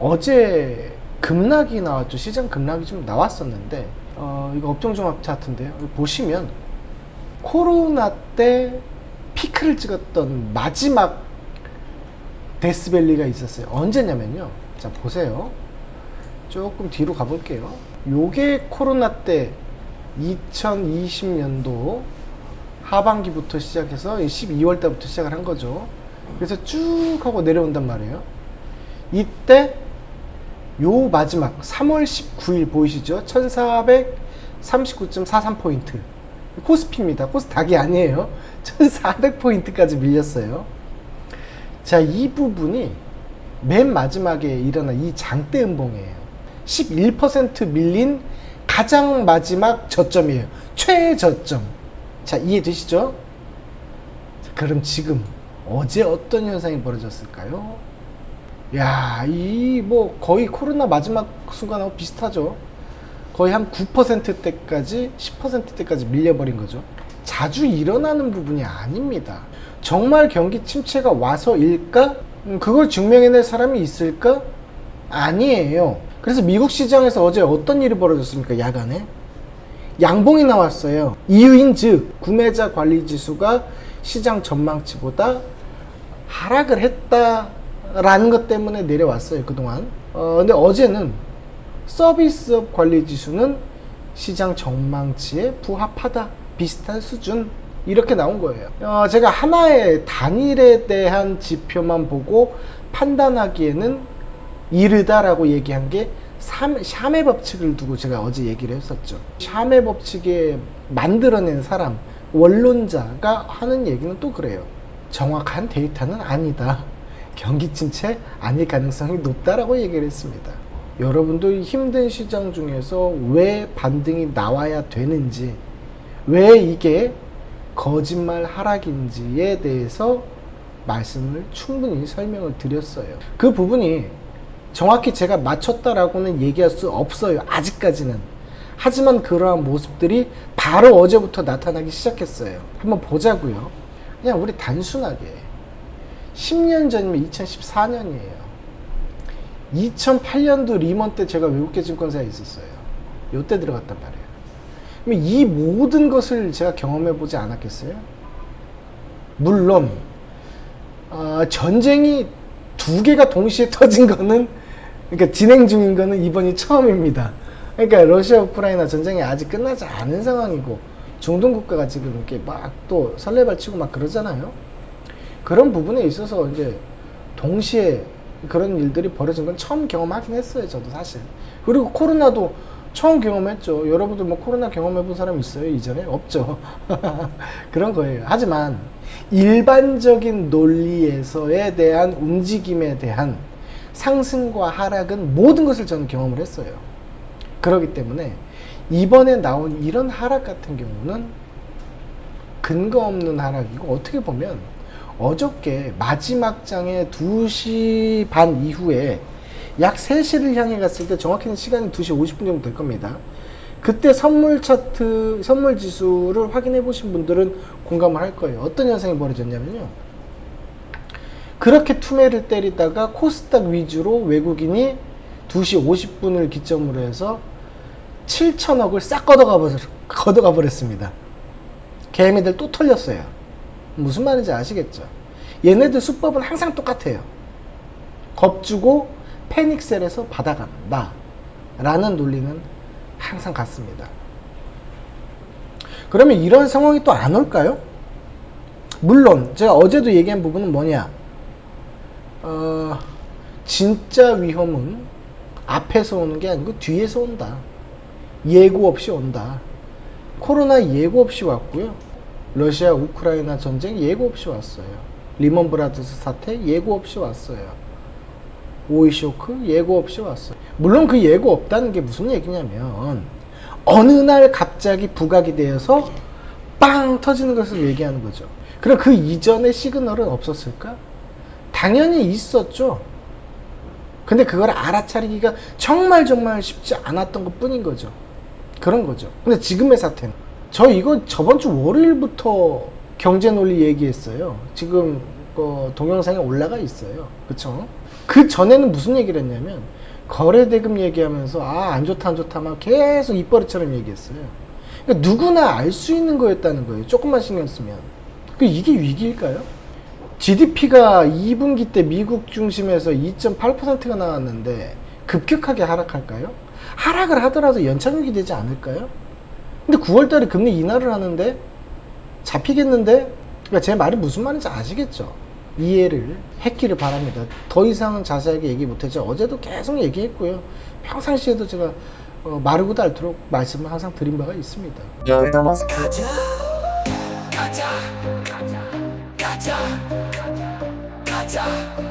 어제 급락이 나왔죠. 시장 급락이 좀 나왔었는데 이거 업종종합 차트인데요. 보시면 코로나 때 피크를 찍었던 마지막 데스밸리가 있었어요. 언제냐면요. 자, 보세요. 조금 뒤로 가볼게요. 요게 코로나 때 2020년도 하반기부터 시작해서 12월 달부터 시작을 한 거죠. 그래서 쭉 하고 내려온단 말이에요. 이때 요 마지막 3월 19일 보이시죠? 1439.43포인트. 코스피입니다. 코스닥이 아니에요. 1400포인트까지 밀렸어요. 자, 이 부분이 맨 마지막에 일어난 이 장대 음봉이에요. 11% 밀린 가장 마지막 저점이에요. 최저점. 자, 이해되시죠? 자, 그럼 지금 어제 어떤 현상이 벌어졌을까요? 야, 이 뭐 거의 코로나 마지막 순간하고 비슷하죠. 거의 한 9%대까지 10%대까지 밀려버린 거죠. 자주 일어나는 부분이 아닙니다. 정말 경기 침체가 와서일까? 그걸 증명해낼 사람이 있을까? 아니에요. 그래서 미국 시장에서 어제 어떤 일이 벌어졌습니까? 야간에 양봉이 나왔어요. 이유인 즉 구매자 관리 지수가 시장 전망치보다 하락을 했다라는 것 때문에 내려왔어요. 그동안. 근데 어제는 서비스업 관리 지수는 시장 전망치에 부합하다. 비슷한 수준. 이렇게 나온 거예요. 제가 하나의 단일에 대한 지표만 보고 판단하기에는 이르다라고 얘기한 게 샤메 법칙을 두고 제가 어제 얘기를 했었죠. 샤메 법칙에 만들어낸 사람, 원론자가 하는 얘기는 또 그래요. 정확한 데이터는 아니다. 경기 침체 아닐 가능성이 높다라고 얘기를 했습니다. 여러분도 힘든 시장 중에서 왜 반등이 나와야 되는지, 왜 이게 거짓말 하락인지에 대해서 말씀을 충분히 설명을 드렸어요. 그 부분이 정확히 제가 맞췄다라고는 얘기할 수 없어요. 아직까지는. 하지만 그러한 모습들이 바로 어제부터 나타나기 시작했어요. 한번 보자고요. 그냥 우리 단순하게 10년 전이면 2014년이에요. 2008년도 리먼 때 제가 외국계 증권사에 있었어요. 요때 들어갔단 말이에요. 그럼 이 모든 것을 제가 경험해보지 않았겠어요? 물론 전쟁이 두 개가 동시에 터진 거는, 그러니까 진행 중인 거는 이번이 처음입니다. 그러니까 러시아 우크라이나 전쟁이 아직 끝나지 않은 상황이고 중동 국가가 지금 이렇게 막 또 설레발치고 막 그러잖아요. 그런 부분에 있어서 이제 동시에 그런 일들이 벌어진 건 처음 경험하긴 했어요. 저도 사실. 그리고 코로나도 처음 경험했죠. 여러분들 뭐 코로나 경험해본 사람 있어요? 이전에? 없죠. 그런 거예요. 하지만 일반적인 논리에서에 대한 움직임에 대한 상승과 하락은 모든 것을 저는 경험을 했어요. 그렇기 때문에 이번에 나온 이런 하락 같은 경우는 근거 없는 하락이고, 어떻게 보면 어저께 마지막 장에 2시 반 이후에 약 3시를 향해 갔을 때, 정확히는 시간이 2시 50분 정도 될 겁니다. 그때 선물 차트, 선물 지수를 확인해 보신 분들은 공감을 할 거예요. 어떤 현상이 벌어졌냐면요. 그렇게 투매를 때리다가 코스닥 위주로 외국인이 2시 50분을 기점으로 해서 7천억을 싹 걷어가 버렸습니다. 개미들 또 털렸어요. 무슨 말인지 아시겠죠? 얘네들 수법은 항상 똑같아요. 겁주고 패닉셀에서 받아간다 라는 논리는 항상 같습니다. 그러면 이런 상황이 또 안 올까요? 물론 제가 어제도 얘기한 부분은 뭐냐, 진짜 위험은 앞에서 오는 게 아니고 뒤에서 온다. 예고 없이 온다. 코로나 예고 없이 왔고요. 러시아 우크라이나 전쟁 예고 없이 왔어요. 리먼 브라더스 사태 예고 없이 왔어요. 오일 쇼크 예고 없이 왔어요. 물론 그 예고 없다는 게 무슨 얘기냐면 어느 날 갑자기 부각이 되어서 빵 터지는 것을 얘기하는 거죠. 그럼 그 이전에 시그널은 없었을까? 당연히 있었죠. 근데 그걸 알아차리기가 정말 쉽지 않았던 것 뿐인 거죠. 그런 거죠. 근데 지금의 사태는, 저 이거 저번 주 월요일부터 경제 논리 얘기했어요. 지금 동영상에 올라가 있어요. 그쵸? 그 전에는 무슨 얘기를 했냐면 거래대금 얘기하면서 안 좋다 안 좋다 막 계속 입버릇처럼 얘기했어요. 그러니까 누구나 알 수 있는 거였다는 거예요. 조금만 신경 쓰면. 이게 위기일까요? GDP가 2분기 때 미국 중심에서 2.8%가 나왔는데 급격하게 하락할까요? 하락을 하더라도 연착륙이 되지 않을까요? 근데 9월달에 금리 인하를 하는데 잡히겠는데? 그러니까 제 말이 무슨 말인지 아시겠죠? 이해를 했기를 바랍니다. 더 이상은 자세하게 얘기 못했죠. 어제도 계속 얘기했고요. 평상시에도 제가 마르고 닳도록 말씀을 항상 드린 바가 있습니다. 가자, 가자, 가자, 가자.